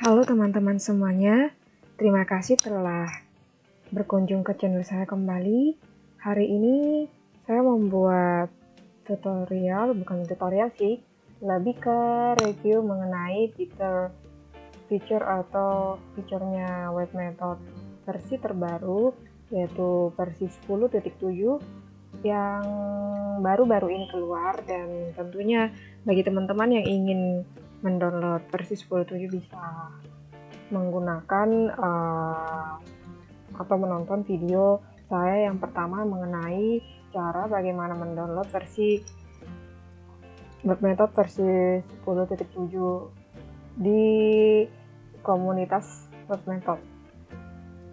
Halo teman-teman semuanya, terima kasih telah berkunjung ke channel saya kembali. Hari ini saya membuat bukan tutorial sih, lebih ke review mengenai feature atau fiturnya webmethod versi terbaru, yaitu versi 10.7 yang baru-baru ini keluar, dan tentunya bagi teman-teman yang ingin mendownload versi 10.7 bisa menggunakan atau menonton video saya yang pertama mengenai cara bagaimana mendownload versi webmethod versi 10.7 di komunitas webmethod.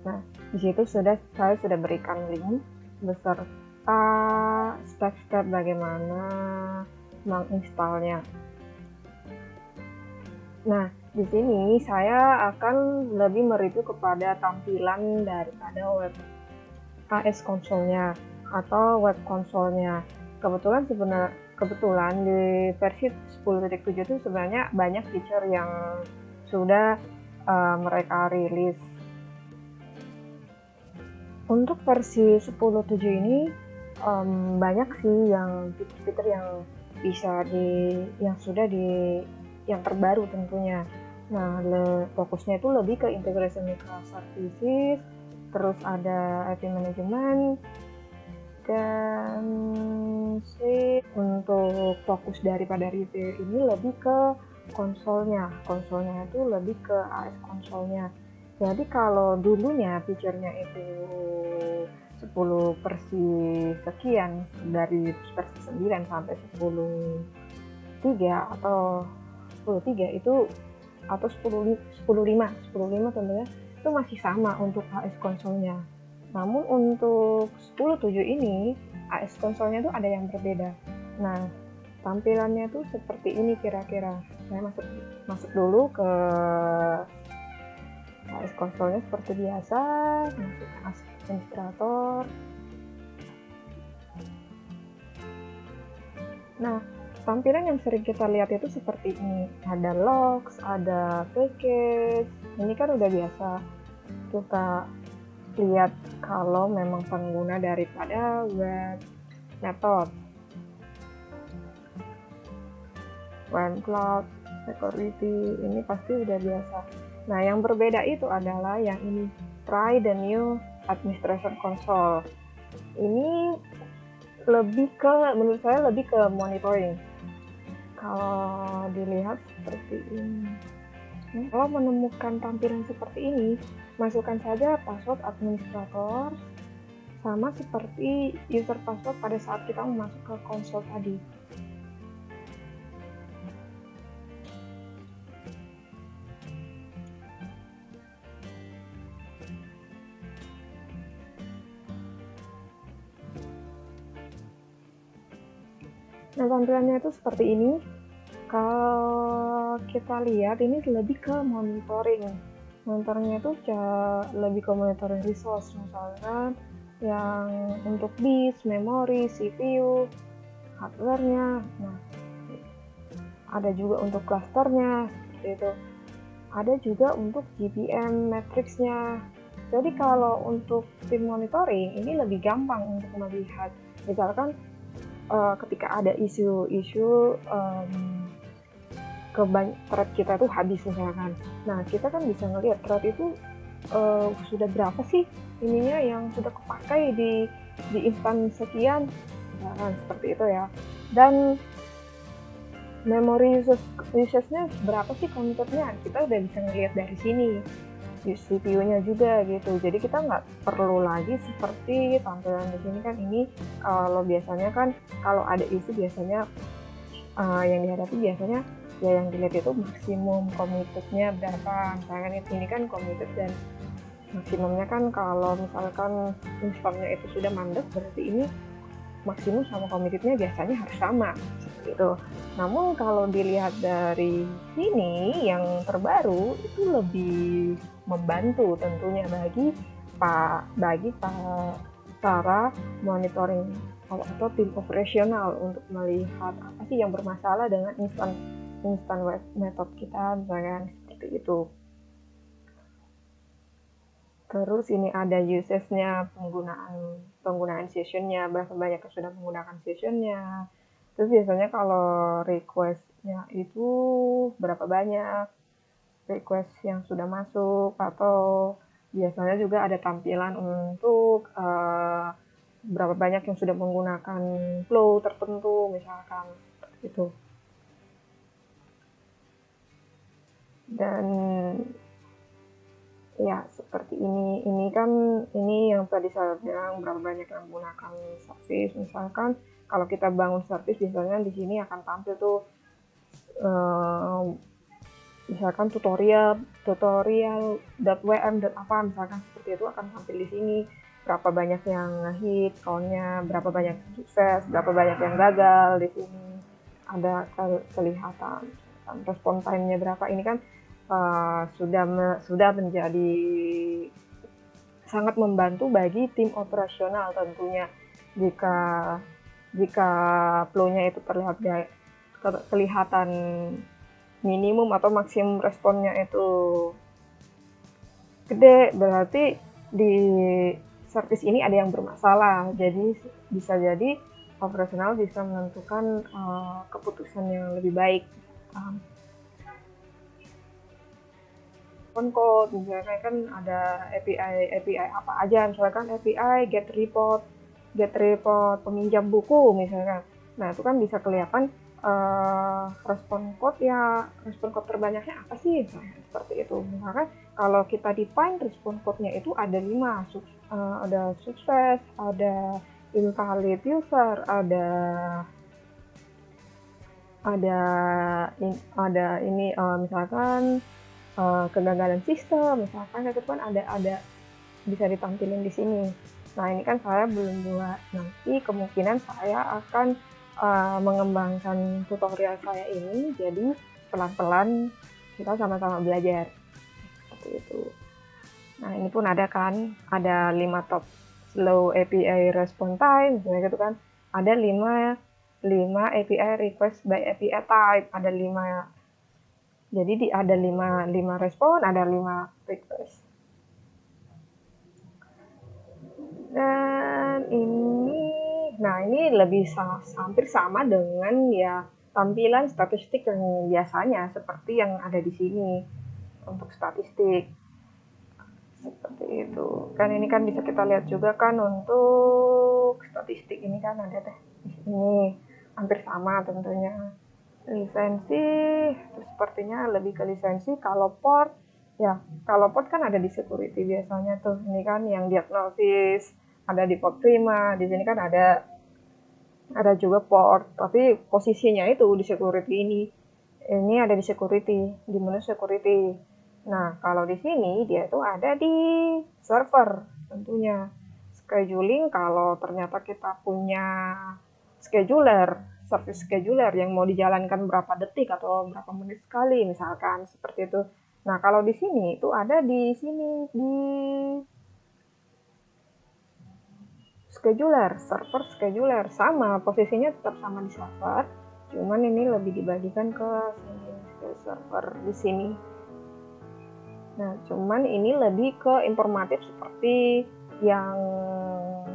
Nah, di situ saya sudah berikan link beserta step-step bagaimana menginstalnya. Nah, di sini saya akan lebih mereview kepada tampilan daripada web AS konsolnya atau web konsolnya. Kebetulan di versi 10.7 itu sebenarnya banyak feature yang sudah mereka rilis. Untuk versi 10.7 ini banyak sih yang fitur-fitur yang bisa yang terbaru tentunya. Nah, fokusnya itu lebih ke integrasi microservices, terus ada API management, dan untuk fokus daripada review ini lebih ke konsolnya. Konsolnya itu lebih ke AS konsolnya. Jadi kalau dulunya fiturnya itu 10 versi sekian, dari versi 9 sampai 10.3 atau 10.3 itu, atau 10.5 tentunya itu masih sama untuk AS konsolnya. Namun untuk 10.7 ini AS konsolnya itu ada yang berbeda. Nah, tampilannya tuh seperti ini kira-kira. Saya masuk dulu ke AS konsolnya seperti biasa, masukkan administrator. Nah, tampilan yang sering kita lihat itu seperti ini. Ada logs, ada package. Ini kan udah biasa kita lihat kalau memang pengguna daripada web method. Web cloud, security, ini pasti udah biasa. Nah, yang berbeda itu adalah yang ini, try the new administration console. Ini menurut saya lebih ke monitoring. Kalau dilihat seperti ini, kalau menemukan tampilan seperti ini, masukkan saja password administrator sama seperti user password pada saat kita masuk ke konsol tadi. Nah, tampilannya itu seperti ini. Kalau kita lihat ini lebih ke monitoring. Monitornya itu lebih ke monitoring resource, misalkan yang untuk disk, memori, CPU, hardware-nya. Nah, ada juga untuk clusternya, seperti itu. Ada juga untuk GPM matrix-nya. Jadi kalau untuk tim monitoring ini lebih gampang untuk melihat, misalkan ketika ada isu-isu thread kita tuh habis misalkan. Nah, kita kan bisa ngelihat thread itu sudah berapa sih ininya yang sudah kepakai di instan sekian, nah, seperti itu ya. Dan memory usage-nya berapa sih komputernya, kita udah bisa ngelihat dari sini. CPU-nya juga gitu. Jadi kita nggak perlu lagi seperti tampilan di sini kan. Ini kalau biasanya kan kalau ada isu biasanya yang dihadapi biasanya ya yang dilihat itu maksimum committed-nya berapa. Misalkan ini kan committed dan maksimumnya kan kalau misalkan installnya itu sudah mandek, berarti ini maksimum sama committed-nya biasanya harus sama seperti itu. Namun kalau dilihat dari sini yang terbaru itu lebih membantu tentunya bagi para monitoring atau tim operasional untuk melihat apa sih yang bermasalah dengan instan web method kita, misalkan seperti itu. Terus ini ada usage-nya, penggunaan session-nya, berapa banyak yang sudah menggunakan session-nya. Terus biasanya kalau request-nya itu berapa banyak request yang sudah masuk, atau biasanya juga ada tampilan untuk berapa banyak yang sudah menggunakan flow tertentu misalkan itu. Dan ya seperti ini kan ini yang tadi saya bilang berapa banyak yang menggunakan service. Misalkan kalau kita bangun service biasanya di sini akan tampil tuh misalkan tutorial.wm apa misalkan seperti itu akan tampil di sini, berapa banyak yang ngehit countnya, berapa banyak sukses, berapa banyak yang gagal. Di sini ada kelihatan respon time-nya berapa. Ini kan sudah menjadi sangat membantu bagi tim operasional tentunya. Jika flow-nya itu kelihatan minimum atau maksimum responnya itu gede, berarti di service ini ada yang bermasalah. Jadi bisa jadi operasional bisa menentukan keputusan yang lebih baik. Code misalnya kan ada API apa aja, misalkan API get report peminjam buku misalkan. Nah itu kan bisa kelihatan respon code terbanyaknya apa sih, misalnya seperti itu. Misalkan kalau kita define respon code-nya itu ada 5, ada sukses, ada invalid user, ada ini misalkan kegagalan sistem misalkan, itu kan ada bisa ditampilin di sini. Nah ini kan saya belum buat, nanti kemungkinan saya akan mengembangkan tutorial saya ini, jadi pelan-pelan kita sama-sama belajar seperti itu. Nah ini pun ada kan, ada 5 top slow API response time misalnya gitu kan, ada 5 API request by API type, ada 5, jadi ada 5 respon, ada 5 request. Dan ini lebih hampir sama dengan ya tampilan statistik yang biasanya seperti yang ada di sini untuk statistik seperti itu. Kan ini kan bisa kita lihat juga kan untuk statistik ini kan ada deh di sini, hampir sama tentunya. Lisensi sepertinya lebih ke lisensi. Kalau port kan ada di security biasanya tuh. Ini kan yang diagnosis ada di port 5, di sini kan ada juga port, tapi posisinya itu di security ini ada di security, di menu security. Nah kalau di sini dia itu ada di server tentunya. Scheduling, kalau ternyata kita punya service scheduler yang mau dijalankan berapa detik atau berapa menit sekali misalkan seperti itu. Nah kalau di sini itu ada di sini di scheduler, server scheduler, sama posisinya tetap sama di server, cuman ini lebih dibagikan ke server di sini. Nah cuman ini lebih ke informatif seperti yang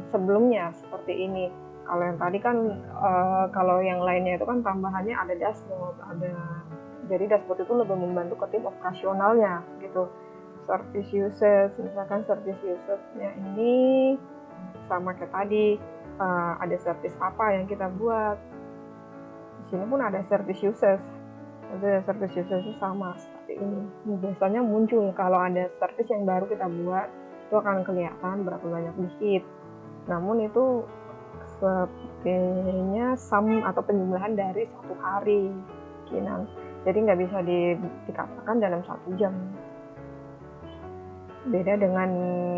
sebelumnya seperti ini. Kalau yang tadi kan kalau yang lainnya itu kan tambahannya ada dashboard, jadi dashboard itu lebih membantu ke tim operasionalnya gitu. Service usage, misalkan service usage-nya ini sama kayak tadi, ada service apa yang kita buat. Di sini pun ada service usage. Ada service usage itu sama seperti ini. Biasanya muncul kalau ada service yang baru kita buat, itu akan kelihatan berapa banyak di hit. Namun itu sepertinya atau penjumlahan dari 1 hari kemungkinan. Jadi nggak bisa dikatakan dalam 1 jam. Beda dengan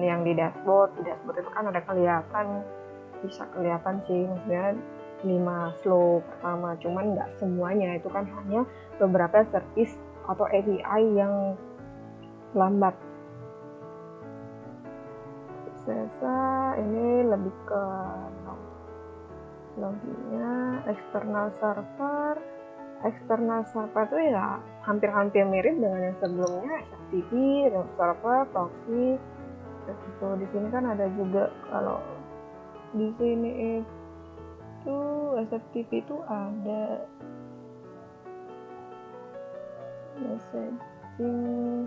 yang di dashboard. Di dashboard itu kan ada bisa kelihatan sih, maksudnya 5 flow pertama, cuman nggak semuanya, itu kan hanya beberapa service atau API yang lambat. Ini lebih ke loginya. External server itu ya hampir-hampir mirip dengan yang sebelumnya, SFTP, server, proxy, Itu di sini kan ada juga, kalau di sini itu SFTP itu ada messaging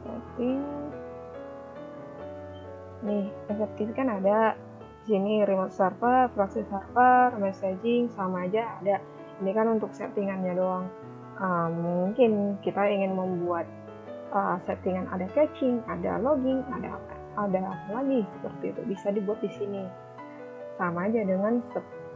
setting. Nih, SFTP kan ada di sini remote server, proxy server, messaging sama aja ada. Ini kan untuk settingannya doang. Mungkin kita ingin membuat settingan, ada caching, ada logging, ada apa lagi seperti itu, bisa dibuat di sini. Sama aja dengan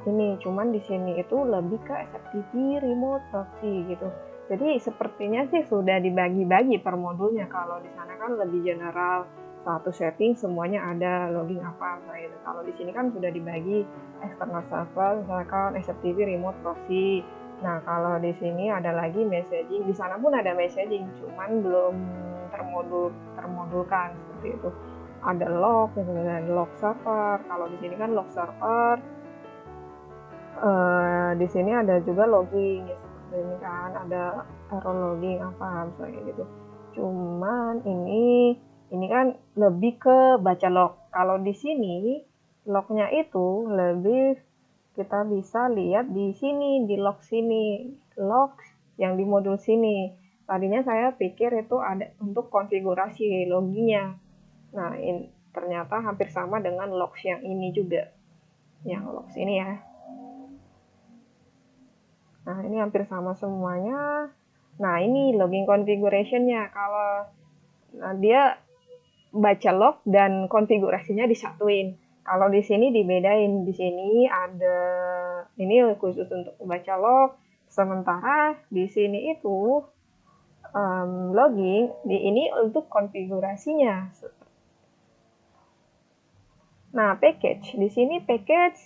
ini, cuman di sini itu lebih ke SFTP remote proxy gitu. Jadi sepertinya sih sudah dibagi-bagi per modulnya. Kalau di sana kan lebih general, satu setting semuanya ada, logging apa gitu. Kalau di sini kan sudah dibagi external server, misalkan SFTP remote proxy. Nah, kalau di sini ada lagi messaging. Di sana pun ada messaging, cuman belum termodulkan seperti itu. Ada log, misalnya log server. Kalau di sini kan log server. Di sini ada juga logging, ya seperti ini kan, ada error logging apa misalnya gitu. Cuman ini kan lebih ke baca log. Kalau di sini lognya itu lebih kita bisa lihat di sini, di log sini, log yang di modul sini. Tadinya saya pikir itu ada untuk konfigurasi loginya. Nah, ternyata hampir sama dengan logs yang ini juga, yang logs ini ya. Nah, ini hampir sama semuanya. Nah, ini logging configuration-nya. Kalau dia baca log dan konfigurasinya disatuin. Kalau di sini dibedain. Di sini ada ini khusus untuk baca log. Sementara di sini itu logging, ini untuk konfigurasinya. Nah, package. Di sini package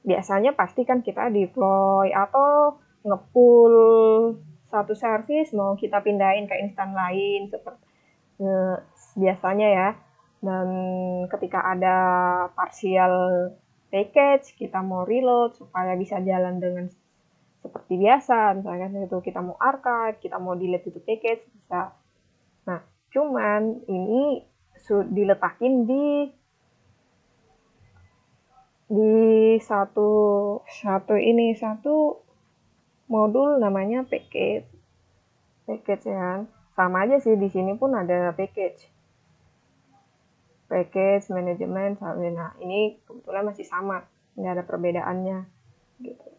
biasanya pasti kan kita deploy atau ngepull satu service mau kita pindahin ke instan lain seperti biasanya ya. Dan ketika ada partial package, kita mau reload supaya bisa jalan dengan seperti biasa. Misalnya itu kita mau archive, kita mau delete itu package, bisa. Nah, cuman ini diletakin di satu modul namanya package ya. Sama aja sih, di sini pun ada package manajemen. Nah, ini kebetulan masih sama, nggak ada perbedaannya gitu.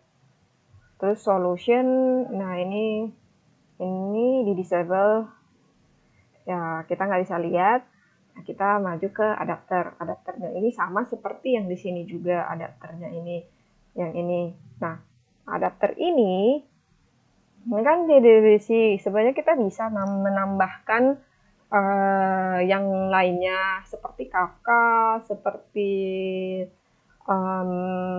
Terus solution, nah ini di disable ya, kita nggak bisa lihat. Nah, kita maju ke adapternya. Ini sama seperti yang di sini juga, adapternya ini, yang ini. Nah, adapter ini kan jadi sih sebenarnya kita bisa menambahkan yang lainnya seperti Kafka, seperti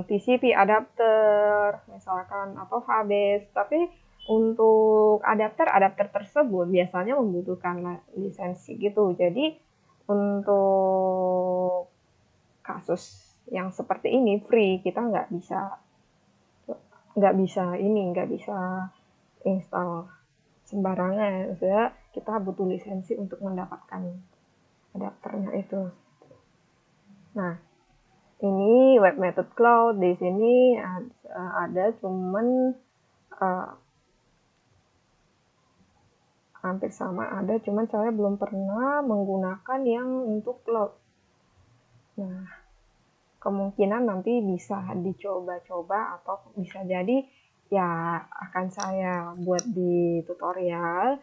TCP adapter misalkan, atau HBase. Tapi untuk adapter tersebut biasanya membutuhkan lisensi gitu. Jadi untuk kasus yang seperti ini free, kita nggak bisa install sembarangan. Maksudnya kita butuh lisensi untuk mendapatkan adapternya itu. Nah, ini web method cloud. Di sini ada cuman hampir sama ada, cuman saya belum pernah menggunakan yang untuk cloud. Nah, kemungkinan nanti bisa dicoba-coba atau bisa jadi ya akan saya buat di tutorial.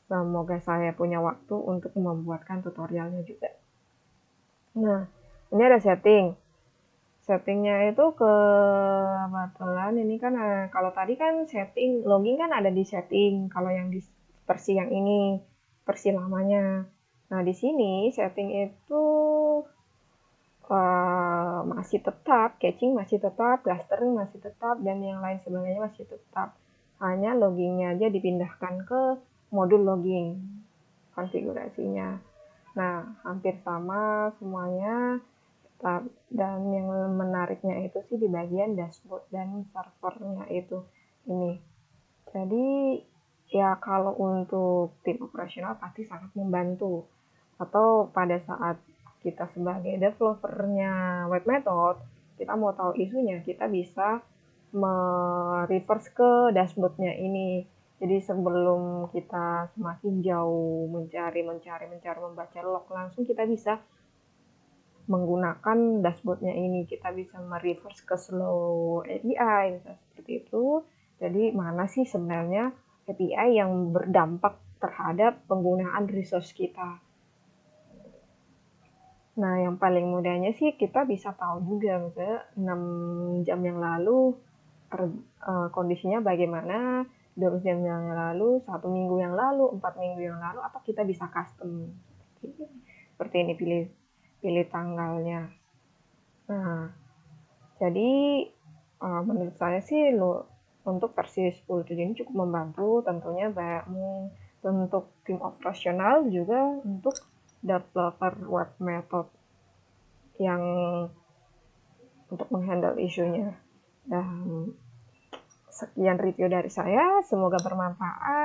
Semoga saya punya waktu untuk membuatkan tutorialnya juga. Nah, ini ada settingnya itu kebetulan ini kan kalau tadi kan setting logging kan ada di setting, kalau yang di versi yang ini versi lamanya. Nah, di sini setting itu masih tetap, caching masih tetap, clustering masih tetap, dan yang lain sebagainya masih tetap. Hanya loggingnya aja dipindahkan ke modul logging konfigurasinya. Nah, hampir sama semuanya. Dan yang menariknya itu sih di bagian dashboard dan servernya itu. ini. Jadi ya kalau untuk tim operasional pasti sangat membantu. Atau pada saat kita sebagai developernya web method, kita mau tahu isunya, kita bisa mereverse ke dashboardnya ini. Jadi sebelum kita semakin jauh mencari, membaca log, langsung kita bisa menggunakan dashboardnya ini. Kita bisa mereverse ke slow API, misalnya seperti itu. Jadi mana sih sebenarnya API yang berdampak terhadap penggunaan resource kita. Nah, yang paling mudahnya sih kita bisa tahu juga, misalnya 6 jam yang lalu kondisinya bagaimana, 12 jam yang lalu, 1 minggu yang lalu, 4 minggu yang lalu, atau kita bisa custom. Seperti ini, pilih tanggalnya. Nah, jadi menurut saya sih untuk versi 10.7 ini cukup membantu, tentunya untuk tim operasional juga untuk developer web method yang untuk menghandle isunya. Dan sekian review dari saya, semoga bermanfaat.